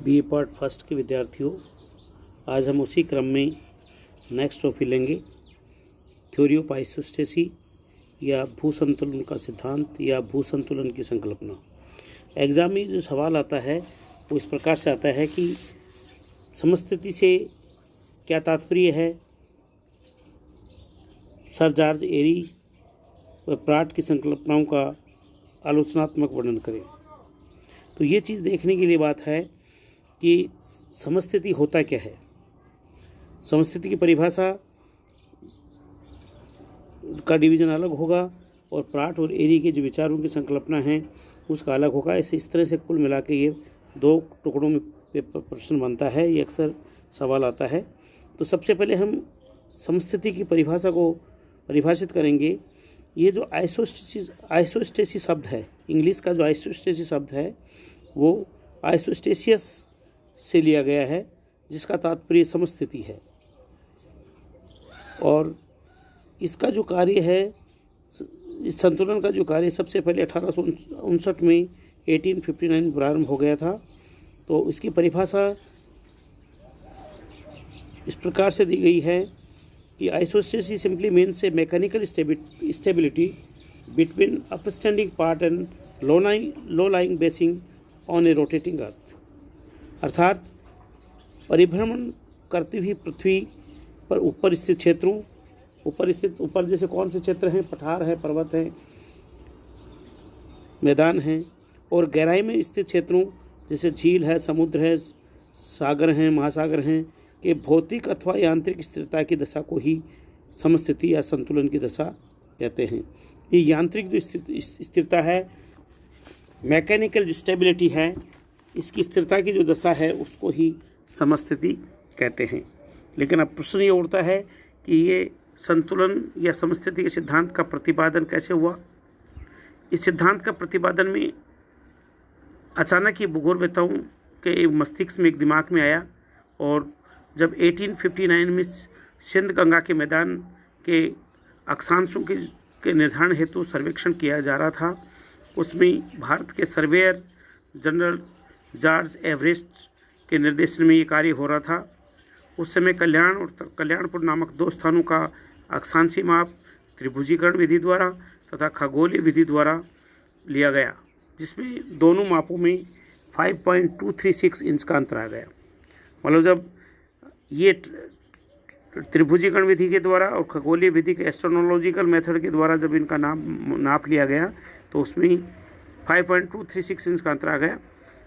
BA part first के विद्यार्थियों, आज हम उसी क्रम में नेक्स्ट टॉपिक लेंगे थ्योरी ऑफ आइसोस्टेसी या भूसंतुलन का सिद्धांत या भूसंतुलन की संकल्पना। एग्जाम में जो सवाल आता है वो इस प्रकार से आता है कि समस्थिति से क्या तात्पर्य है, सर जॉर्ज एरी व प्राट की संकल्पनाओं का आलोचनात्मक वर्णन करें। तो ये चीज़ देखने के लिए बात है कि समस्थिति होता क्या है। समस्थिति की परिभाषा का डिवीज़न अलग होगा और प्राट और एरी के जो विचारों की संकल्पना है उसका अलग होगा। इस तरह से कुल मिला के ये दो टुकड़ों में प्रश्न बनता है, ये अक्सर सवाल आता है। तो सबसे पहले हम समस्थिति की परिभाषा को परिभाषित करेंगे। ये जो आइसोस्टेसिस शब्द है, इंग्लिश का जो आइसोस्टेसिस शब्द है वो आइसोस्टेसियस से लिया गया है, जिसका तात्पर्य समस्थिति है। और इसका जो कार्य है, इस संतुलन का जो कार्य सबसे पहले 1859 में 1859 प्रारंभ हो गया था। तो इसकी परिभाषा इस प्रकार से दी गई है कि isostasy simply means a mechanical stability between upstanding part and low lying basing on a rotating earth. अर्थात परिभ्रमण करती हुई पृथ्वी पर ऊपर स्थित क्षेत्रों, ऊपर जैसे कौन से क्षेत्र हैं, पठार है, पर्वत है, मैदान हैं, और गहराई में स्थित क्षेत्रों जैसे झील है, समुद्र है, सागर हैं, महासागर हैं के भौतिक अथवा यांत्रिक स्थिरता की दशा को ही समस्थिति या संतुलन की दशा कहते हैं। ये यांत्रिक जो स्थिरता है, मैकेनिकल जो स्टेबिलिटी है, इसकी स्थिरता की जो दशा है उसको ही समस्थिति कहते हैं। लेकिन अब प्रश्न ये उठता है कि ये संतुलन या समस्थिति के सिद्धांत का प्रतिपादन कैसे हुआ। इस सिद्धांत का प्रतिपादन में अचानक ही भूगोलवेत्ताओं के मस्तिष्क में एक दिमाग में आया, और जब 1859 में सिंध गंगा के मैदान के अक्षांशों के निर्धारण हेतु सर्वेक्षण किया जा रहा था, उसमें भारत के सर्वेयर जनरल जॉर्ज एवरेस्ट के निर्देशन में ये कार्य हो रहा था। उस समय कल्याण और कल्याणपुर नामक दो स्थानों का अक्षांशीय माप त्रिभुजीकरण विधि द्वारा तथा खगोलीय विधि द्वारा लिया गया, जिसमें दोनों मापों में 5.236 इंच का अंतर आ गया। मतलब जब ये त्रिभुजीकरण विधि के द्वारा और खगोलीय विधि के एस्ट्रोनोलॉजिकल मेथड के द्वारा जब इनका नाप लिया गया तो उसमें 5.236 इंच का अंतर आ गया।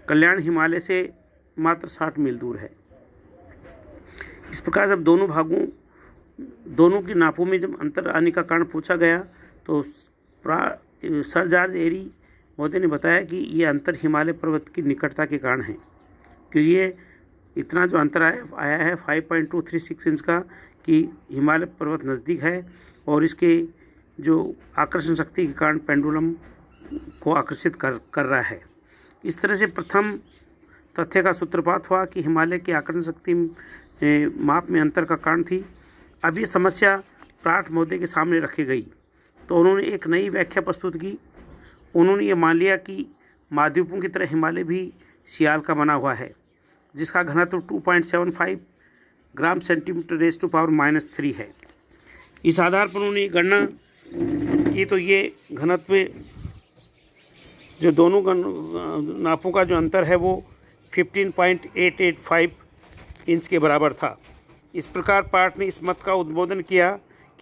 कल्याण हिमालय से मात्र 60 मील दूर है। इस प्रकार जब दोनों की नापों में जब अंतर आने का कारण पूछा गया तो सर जॉर्ज एरी महोदय ने बताया कि ये अंतर हिमालय पर्वत की निकटता के कारण है, क्योंकि ये इतना जो अंतर आया है 5.236 इंच का, कि हिमालय पर्वत नज़दीक है और इसके जो आकर्षण शक्ति के कारण पेंडुलम को आकर्षित कर रहा है। इस तरह से प्रथम तथ्य का सूत्रपात हुआ कि हिमालय की आकर्षण शक्ति माप में अंतर का कारण थी। अब ये समस्या प्राट महोदय के सामने रखी गई तो उन्होंने एक नई व्याख्या प्रस्तुत की। उन्होंने ये मान लिया कि महाद्वीपों की तरह हिमालय भी सियाल का बना हुआ है, जिसका घनत्व 2.75 gram centimetre raise to power -3 है। इस आधार पर उन्होंने गणना की तो ये घनत्व जो दोनों नापों का जो अंतर है वो 15.885 इंच के बराबर था। इस प्रकार प्राट ने इस मत का उद्बोधन किया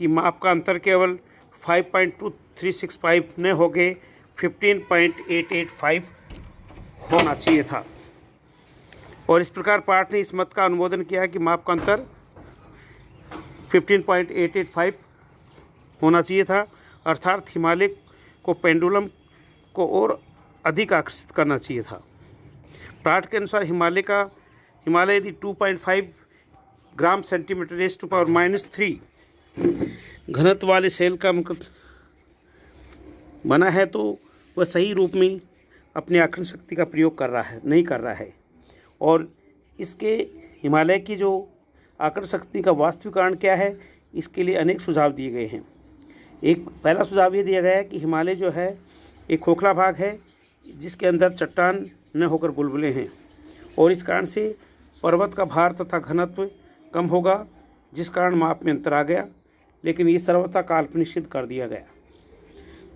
कि माप का अंतर केवल 5.2365 न होके 15.885 होना चाहिए था। और इस प्रकार प्राट ने इस मत का अनुमोदन किया कि माप का अंतर 15.885 होना चाहिए था, अर्थात हिमालय को पेंडुलम को और अधिक आकर्षित करना चाहिए था। प्राट के अनुसार हिमालय यदि 2.5 gram centimetre raise to power -3 घनत्व वाले सेल का बना है तो वह सही रूप में अपनी आकर्षण शक्ति का प्रयोग नहीं कर रहा है। और इसके हिमालय की जो आकर्षण शक्ति का वास्तविक कारण क्या है, इसके लिए अनेक सुझाव दिए गए हैं। एक पहला सुझाव ये दिया गया है कि हिमालय जो है एक खोखला भाग है जिसके अंदर चट्टान न होकर बुलबुले हैं, और इस कारण से पर्वत का भार तथा घनत्व कम होगा, जिस कारण माप में अंतर आ गया, लेकिन ये सर्वथा काल्पनिक सिद्ध कर दिया गया।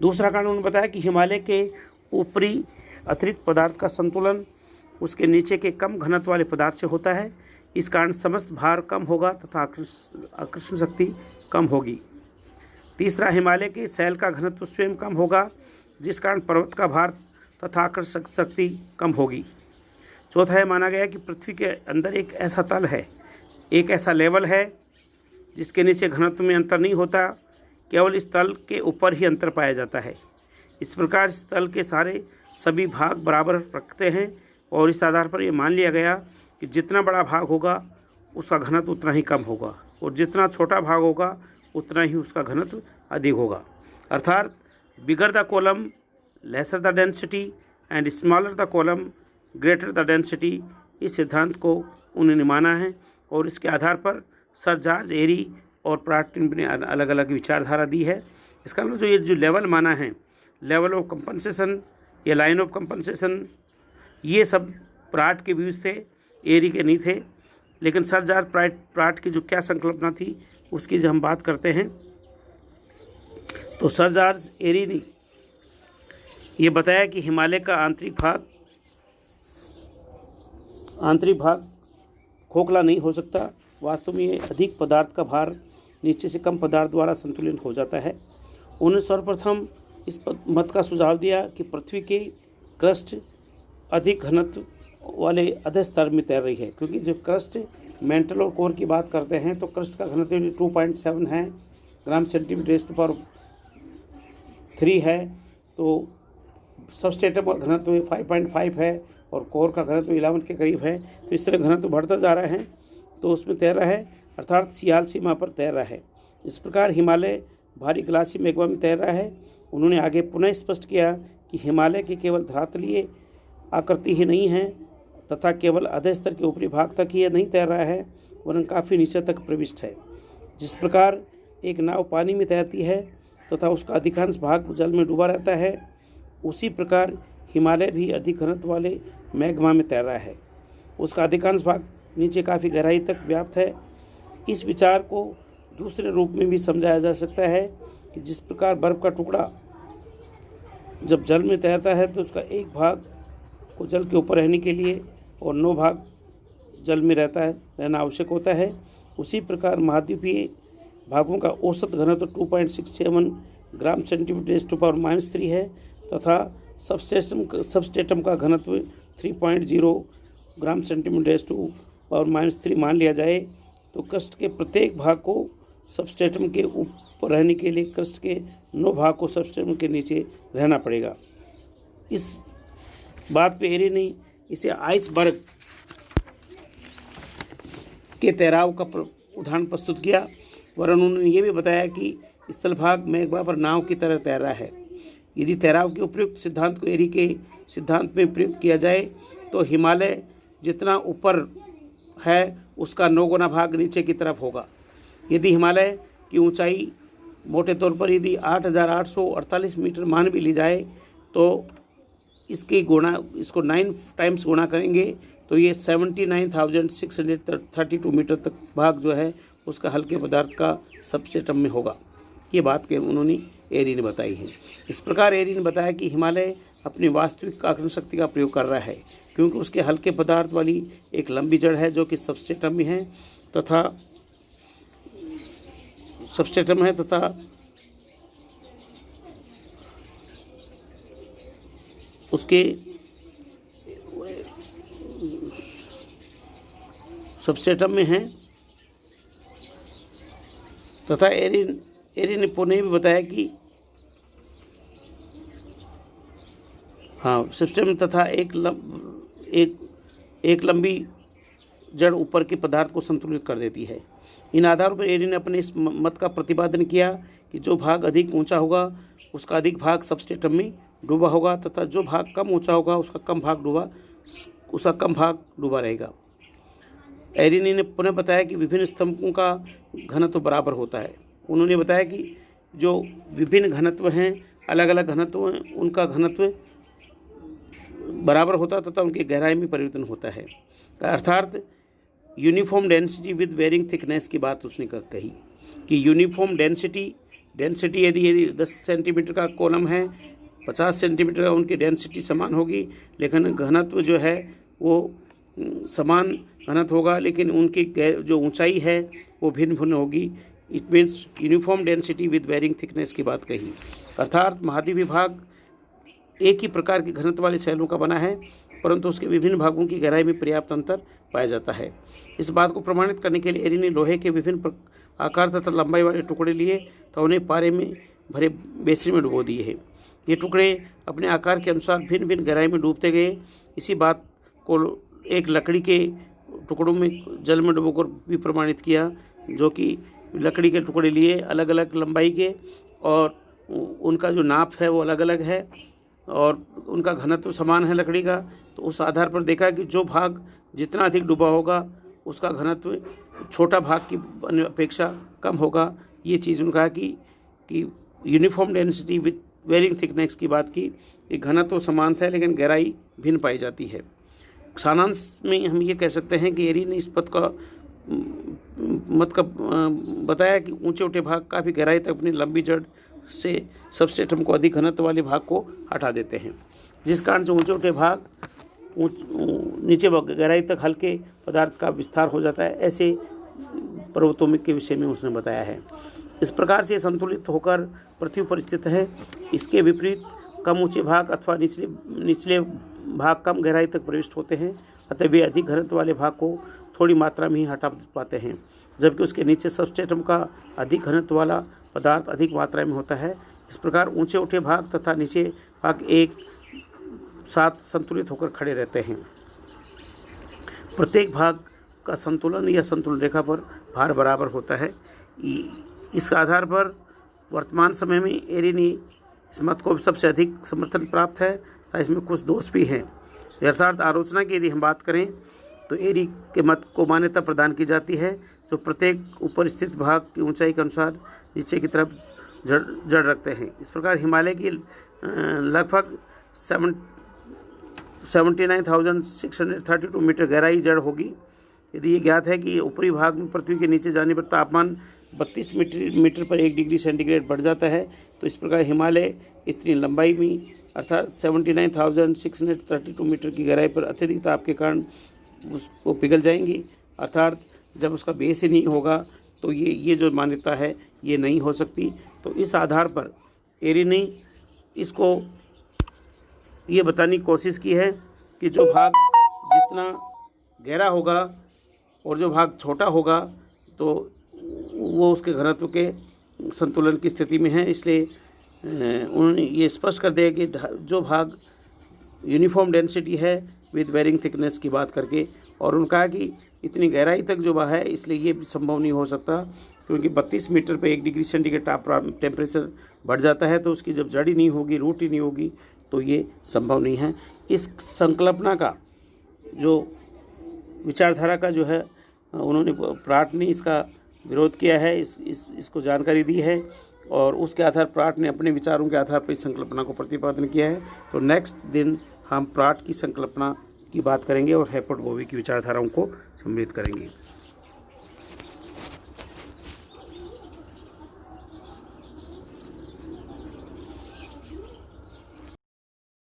दूसरा कारण उन्होंने बताया कि हिमालय के ऊपरी अतिरिक्त पदार्थ का संतुलन उसके नीचे के कम घनत्व वाले पदार्थ से होता है। इस कारण समस्त भार कम होगा तथा आकर्षण शक्ति कम होगी। तीसरा, हिमालय के शैल का घनत्व स्वयं कम होगा, जिस कारण पर्वत का भार तथा आकर्षण शक्ति कम होगी। चौथा है, माना गया कि पृथ्वी के अंदर एक ऐसा तल है, एक ऐसा लेवल है जिसके नीचे घनत्व में अंतर नहीं होता, केवल इस तल के ऊपर ही अंतर पाया जाता है। इस प्रकार इस तल के सभी भाग बराबर रखते हैं और इस आधार पर यह मान लिया गया कि जितना बड़ा भाग होगा उसका घनत्व उतना ही कम होगा और जितना छोटा भाग होगा उतना ही उसका घनत्व अधिक होगा। अर्थात bigger the column lesser the density and smaller the column greater the density, इस सिद्धांत को उन्होंने माना है और इसके आधार पर सर जॉर्ज एरी और प्राटिन ने अलग अलग विचारधारा दी है। इसका मतलब ये जो लेवल माना है, लेवल ऑफ कंपनसेशन या लाइन ऑफ कंपनसेशन, ये सब प्राट के व्यूज थे, एरी के नहीं थे। लेकिन सर जॉर्ज प्राट की जो क्या संकल्पना थी उसकी जब हम बात करते हैं तो सर जॉर्ज एरी ने ये बताया कि हिमालय का आंतरिक भाग खोखला नहीं हो सकता। वास्तव में ये अधिक पदार्थ का भार नीचे से कम पदार्थ द्वारा संतुलित हो जाता है। उन्होंने सर्वप्रथम इस मत का सुझाव दिया कि पृथ्वी की क्रस्ट अधिक घनत्व वाले अधः स्तर में तैर रही है, क्योंकि जब क्रस्ट मेंटल और कोर की बात करते हैं तो क्रस्ट का घनत्व 2.7 है ग्राम सेंटीमीटर 3 है, तो सबस्ट्रेटम का घनत्व 5.5 है और कोर का घनत्व 11 के करीब है। तो इस तरह घनत्व बढ़ता जा रहा है, तो उसमें तैर रहा है, अर्थात सियाल सीमा पर तैर रहा है। इस प्रकार हिमालय भारी ग्लासी मेघवा में तैर रहा है। उन्होंने आगे पुनः स्पष्ट किया कि हिमालय के केवल धरातलीय आकृति ही नहीं है तथा केवल अधः स्तर के ऊपरी भाग तक ही यह नहीं तैर रहा है, वरन काफ़ी नीचे तक प्रविष्ट है। जिस प्रकार एक नाव पानी में तैरती है तथा उसका अधिकांश भाग जल में डूबा रहता है, उसी प्रकार हिमालय भी अधिक घनत्व वाले मैग्मा में तैर रहा है। उसका अधिकांश भाग नीचे काफ़ी गहराई तक व्याप्त है। इस विचार को दूसरे रूप में भी समझाया जा सकता है कि जिस प्रकार बर्फ़ का टुकड़ा जब जल में तैरता है तो उसका एक भाग को जल के ऊपर रहने के लिए और 9 भाग जल में रहना आवश्यक होता है, उसी प्रकार महाद्वीपीय भागों का औसत घनत्व 2.67 ग्राम सेंटीमीटर -3 है तथा सबस्ट्रेटम का घनत्व 3.0 ग्राम सेंटीमीटर -3 मान लिया जाए तो क्रस्ट के प्रत्येक भाग को सबस्ट्रेटम के ऊपर रहने के लिए क्रस्ट के 9 भाग को सबस्ट्रेटम के नीचे रहना पड़ेगा। इस बात पे एरी ने इसे आइसबर्ग के तैराव का उदाहरण प्रस्तुत किया, वरन उन्होंने ये भी बताया कि स्थलभाग मेघवा पर नाव की तरह तैर रहा है। यदि तैराव के उपयुक्त सिद्धांत को एरी के सिद्धांत में प्रयुक्त किया जाए तो हिमालय जितना ऊपर है उसका 9 गुना भाग नीचे की तरफ होगा। यदि हिमालय की ऊंचाई मोटे तौर पर यदि 8,848 मीटर मान भी ली जाए तो इसको 9 टाइम्स गुणा करेंगे तो ये 79,632 मीटर तक भाग जो है उसका हल्के पदार्थ का सबस्ट्रेटम में होगा। ये बात के उन्होंने एरी ने बताई है। इस प्रकार एरी ने बताया कि हिमालय अपनी वास्तविक आकर्षण शक्ति का प्रयोग कर रहा है, क्योंकि उसके हल्के पदार्थ वाली एक लंबी जड़ है जो कि सबस्ट्रेटम में है तथा उसके सबस्ट्रेटम में है तथा एरी ने पुनः भी बताया कि सबस्ट्रेटम तथा एक लंबी जड़ ऊपर के पदार्थ को संतुलित कर देती है। इन आधारों पर एरी ने अपने इस मत का प्रतिपादन किया कि जो भाग अधिक ऊंचा होगा उसका अधिक भाग सबस्ट्रेटम में डूबा होगा तथा जो भाग कम ऊंचा होगा उसका कम भाग डूबा रहेगा। एरी ने पुनः बताया कि विभिन्न स्तंभों का घनत्व बराबर होता है। उन्होंने बताया कि जो विभिन्न घनत्व हैं, अलग अलग घनत्व हैं, उनका घनत्व बराबर होता तथा उनकी गहराई में परिवर्तन होता है। अर्थात uniform density with varying thickness की बात उसने कही कि यूनिफॉर्म डेंसिटी यदि 10 सेंटीमीटर का कॉलम है, 50 सेंटीमीटर का उनकी डेंसिटी समान होगी, लेकिन घनत्व जो है वो समान घनत्व होगा, लेकिन उनकी जो ऊंचाई है वो भिन्न भिन्न होगी। It means uniform density with varying thickness की बात कही। अर्थात महाद्वीप विभाग एक ही प्रकार के घनत्व वाले शैलों का बना है, परंतु उसके विभिन्न भागों की गहराई में पर्याप्त अंतर पाया जाता है। इस बात को प्रमाणित करने के लिए एरी ने लोहे के विभिन्न आकार तथा लंबाई वाले टुकड़े लिए तो उन्हें पारे में भरे बेसिन में डुबो दिए हैं। ये टुकड़े अपने आकार के अनुसार भिन्न भिन्न गहराई में डूबते गए। इसी बात को एक लकड़ी के टुकड़ों में जल में डुबोकर भी प्रमाणित किया, जो कि लकड़ी के टुकड़े लिए अलग अलग लंबाई के और उनका जो नाप है वो अलग अलग है और उनका घनत्व समान है लकड़ी का। तो उस आधार पर देखा कि जो भाग जितना अधिक डूबा होगा उसका घनत्व छोटा भाग की अपेक्षा कम होगा। ये चीज़ उनका कि uniform density with varying thickness की बात की, एक घनत्व समान था लेकिन गहराई भिन्न पाई जाती है। सारांश में हम ये कह सकते हैं कि एरी ने इस मत का बताया कि ऊंचे उठे भाग काफ़ी गहराई तक अपनी लंबी जड़ से सबस्ट्रेटम को अधिक घनत्व वाले भाग को हटा देते हैं, जिस कारण से ऊंचे उठे भाग नीचे गहराई तक हल्के पदार्थ का विस्तार हो जाता है। ऐसे पर्वतों के विषय में उसने बताया है। इस प्रकार से संतुलित होकर पृथ्वी पर स्थित है। इसके विपरीत कम ऊंचे भाग अथवा निचले भाग कम गहराई तक प्रविष्ट होते हैं, अतः वे अधिक घनत्व वाले भाग को थोड़ी मात्रा में ही हटा पाते हैं, जबकि उसके नीचे सबस्ट्रेटम का अधिक घनत्व वाला पदार्थ अधिक मात्रा में होता है। इस प्रकार ऊंचे उठे भाग तथा नीचे भाग एक साथ संतुलित होकर खड़े रहते हैं। प्रत्येक भाग का संतुलन या संतुलन रेखा पर भार बराबर होता है। इस आधार पर वर्तमान समय में एरी ने इस मत को सबसे अधिक समर्थन प्राप्त है, तो इसमें कुछ दोष भी हैं। अर्थात आलोचना की यदि हम बात करें तो एरी के मत को मान्यता प्रदान की जाती है, जो प्रत्येक ऊपर स्थित भाग की ऊंचाई के अनुसार नीचे की तरफ जड़ रखते हैं। इस प्रकार हिमालय की लगभग 79,632 मीटर गहराई जड़ होगी। यदि ये ज्ञात है कि ऊपरी भाग में पृथ्वी के नीचे जाने पर तापमान 32 मीटर पर 1 डिग्री सेंटीग्रेड बढ़ जाता है, तो इस प्रकार हिमालय इतनी लंबाई में अर्थात 79,632 मीटर की गहराई पर अत्यधिक ताप के कारण उसको पिघल जाएंगी। अर्थात जब उसका बेस ही नहीं होगा तो ये जो मान्यता है ये नहीं हो सकती। तो इस आधार पर एरी ने इसको ये बताने की कोशिश की है कि जो भाग जितना गहरा होगा और जो भाग छोटा होगा तो वो उसके घनत्व के संतुलन की स्थिति में है। इसलिए उन्होंने ये स्पष्ट कर दिया कि जो भाग यूनिफॉर्म डेंसिटी है विद वेरिंग थिकनेस की बात करके, और उन्होंने कहा कि इतनी गहराई तक जो है इसलिए ये संभव नहीं हो सकता, क्योंकि 32 मीटर पे 1 डिग्री सेंटीग्रेड टेम्परेचर बढ़ जाता है, तो उसकी जब जड़ ही नहीं होगी, रूट ही नहीं होगी, तो ये संभव नहीं है। इस संकल्पना का जो विचारधारा का जो है उन्होंने प्राट ने इसका विरोध किया है, इसको जानकारी दी है, और उसके आधार प्राट ने अपने विचारों के आधार पर इस संकल्पना को प्रतिपादन किया है। तो नेक्स्ट दिन हम प्राट की संकल्पना की बात करेंगे और हेपर्ट बोवे की विचारधाराओं को सम्मिलित करेंगे।